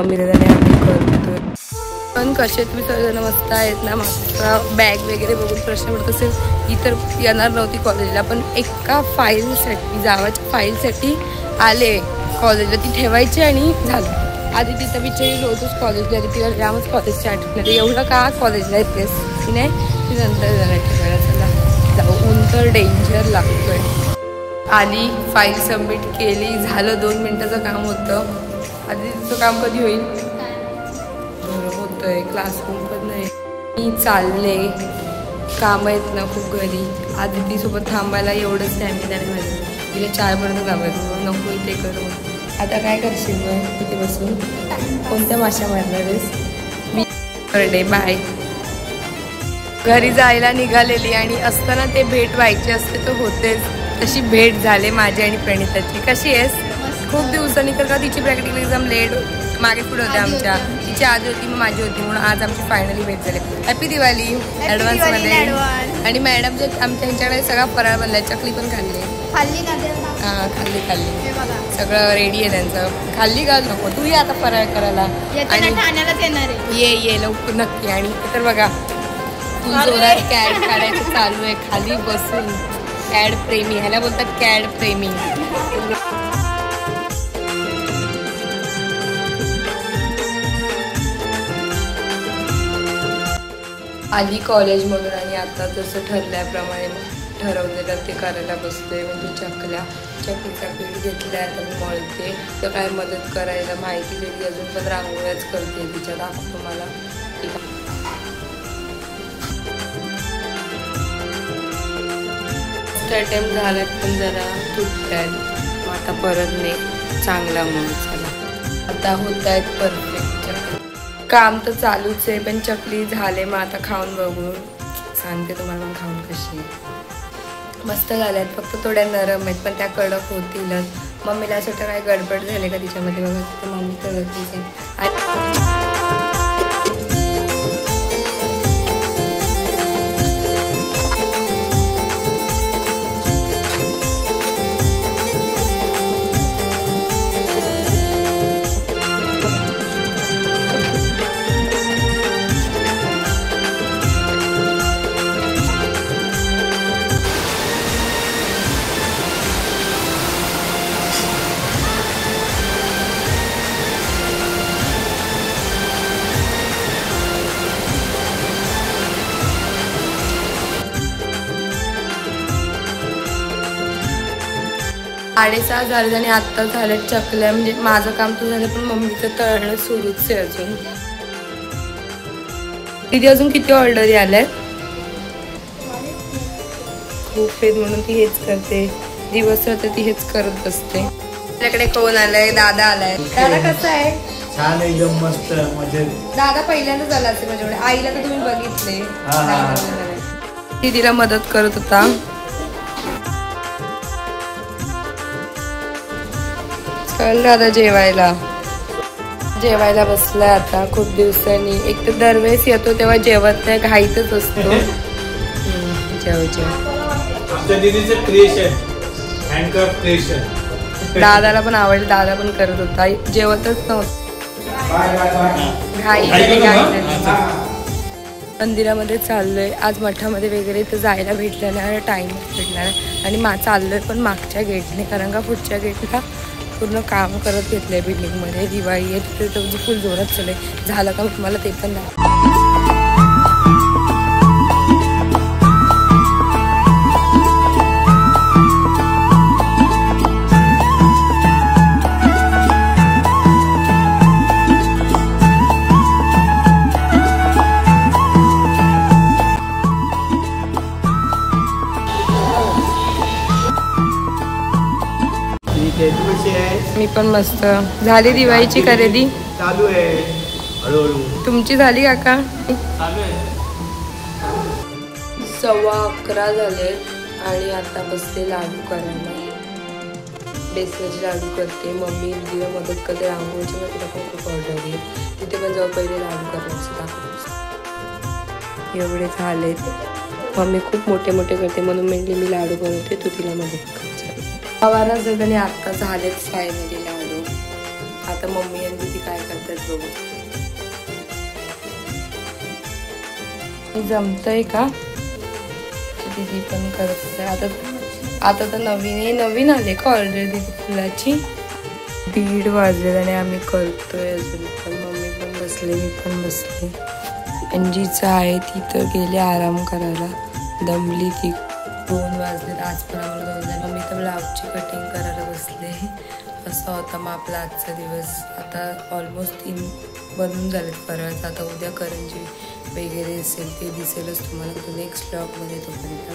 Mummy दादाने आम्ही करतो. पण कसे तुम्ही सगळेजण मस्त आहेत ना. माझा बॅग वगैरे बघून प्रश्न पडत असेल ही तर येणार नव्हती कॉलेजला, पण एका फाईलसाठी जावाच्या फाईलसाठी आले कॉलेजला. ती ठेवायची आणि झालं. आधी तिथं बिचारी रोजच कॉलेजला आली, तिला जामच कॉलेजची आठवण नाही. एवढं का कॉलेजला येतेस की नाही ती नंतर जरा ठेवायला. चला जाऊ, ऊन तर डेंजर लागतोय. आली, फाईल सबमिट केली, झालं. 2 मिनिटाचं काम होतं. आधी तिचं काम कधी होईल बरं होतंय. क्लासरूम पण नाही. मी चालले, कामं आहेत ना खूप घरी. आधी तीसोबत थांबायला एवढंच स्टॅमिना नाही माझं. तिला 4पर्यंत कामायचं नको इथे करू. आता काय करशील मग इथे बसून? कोणत्या माशा मारणार आहेस? मी बर्थडे बाय. घरी जायला निघालेली आणि असताना ते भेट व्हायची असते तर होतेच. तशी भेट झाली माझी आणि प्रणिताची. कशी आहेस? खूप दिवसांनी का तिची प्रॅक्टिकल एक्झाम लेट मागे पुढे होते आमच्या. तिची आधी होती मग माझी होती म्हणून आज आमची फायनली भेट झाली. हॅपी दिवाळी ॲडव्हान्समध्ये. आणि मॅडम जे आमच्या ह्यांच्याकडे सगळा फराळ बनलाय. चकली पण खाल्ली. हां खाल्ली सगळं रेडी आहे त्यांचं. खाल्ली का नको तू ये आता फराळ करायला आणि ये लवकर नक्की. आणि तर बघा तू जोरात कॅड काढायचं चालू आहे खाली बसून. कॅड प्रेमी ह्याला बोलतात कॅड प्रेमी. आली कॉलेजमधून आणि आता जसं ठरल्याप्रमाणे ठरवलेलं ते करायला बसते. म्हणजे चकलीचा पीठ घेतला आहे तर मी मळते. तर काय मदत करायला माहिती दिली. अजून पण रांगोळ्याच करते तिच्या. दाखवतो मला. फर्स्ट अटेम्प्ट झाल्यात पण जरा तुटत आहेत. आता परत नाही चांगला म्हणून. चला आता होत आहेत परफेक्ट चकली. काम तर चालूच आहे पण चकली झाले. मग आता खाऊन बघू. सांगते तुम्हाला मग खाऊन कशी मस्त झाल्यात. फक्त थोड्या नरम आहेत पण त्या कडक होतीलच. मम्मीला असं वाटतं काय गडबड झाले का तिच्यामध्ये बघा. तर मम्मी करतच आहे. साडेसहा झाले आणि आत्ता झालं चकल्या. म्हणजे माझं काम तर झालं पण मम्मीचं तळणं सुरूच आहे अजून. तिथे अजून किती ऑर्डरी आल्यात? खूप आहेत म्हणून ती हेच करते. दिवस रात्र ती हेच करत बसते. आपल्याकडे कोण आलाय? दादा आलाय. दादा कसा आहे? छान एकदम मस्त मजेत. दादा पहिल्यांदाच आला असेल माझ्याकडे. आईला तर तुम्ही बघितले. ती तिला मदत करत होता. चल दादा जेवायला बसलाय आता खूप दिवसांनी. एक तर दरवेळेस येतो तेव्हा जेवत नाही, घाईतच असतो. दादाला पण आवडलं. दादा पण करत होता. जेवतच नव्हतं. घाई मंदिरामध्ये चाललोय आज. मठामध्ये वगैरे तर जायला भेटलं नाही. टाइमच भेटला नाही. आणि चाललोय पण मागच्या गेटने. कारण का पुढच्या गेटला पूर्ण काम करत घेतलंय बिल्डिंगमध्ये. दिवाळी आहे तिथे तर फुल जोरात चालू आहे. झालं का मला ते पण मी पण मस्त. झाली दिवाळीची खरेदी? चालू आहे हळूहळू. तुमची झाली काका? 11:15 झाले आणि आता बसते लाडू करायला. बेसनाचे लाडू करते. मम्मी तिला मदत करते रांगोळीची. मग तिला पण खूप ऑर्डर आहे. तिथे पण जाऊ पहिले लाडू करायचे दाखवते. एवढे झालेत. मम्मी खूप मोठे मोठे करते म्हणून म्हणली मी लाडू बनवते तू तिला मदत कर. आवारा जगाने आत्ता झालेत फायनली लाडू. आता मम्मी आणि ती काय करते करतात बघू. जमतंय का दीदी पण करत. आता तर नवीन आले का ऑर्डर दीदी फुलाची. 1:30 वाजले आणि आम्ही करतोय अजून पण. मम्मी पण बसले, मी पण बसले. अंजीचं आहे ती तर गेली आराम करायला, दमली ती. 2 वाजले आज पण आम्हाला 2 झाले. मम्मी तर ब्लाऊजची कटिंग करायला बसले. असा होता मग आपला आजचा दिवस. आता ऑलमोस्ट 3 बनून झालेत फराळाचं. आता उद्या करंजी वगैरे असेल ते दिसेलच तुम्हाला नेक्स्ट ब्लॉगमध्ये. तोपर्यंत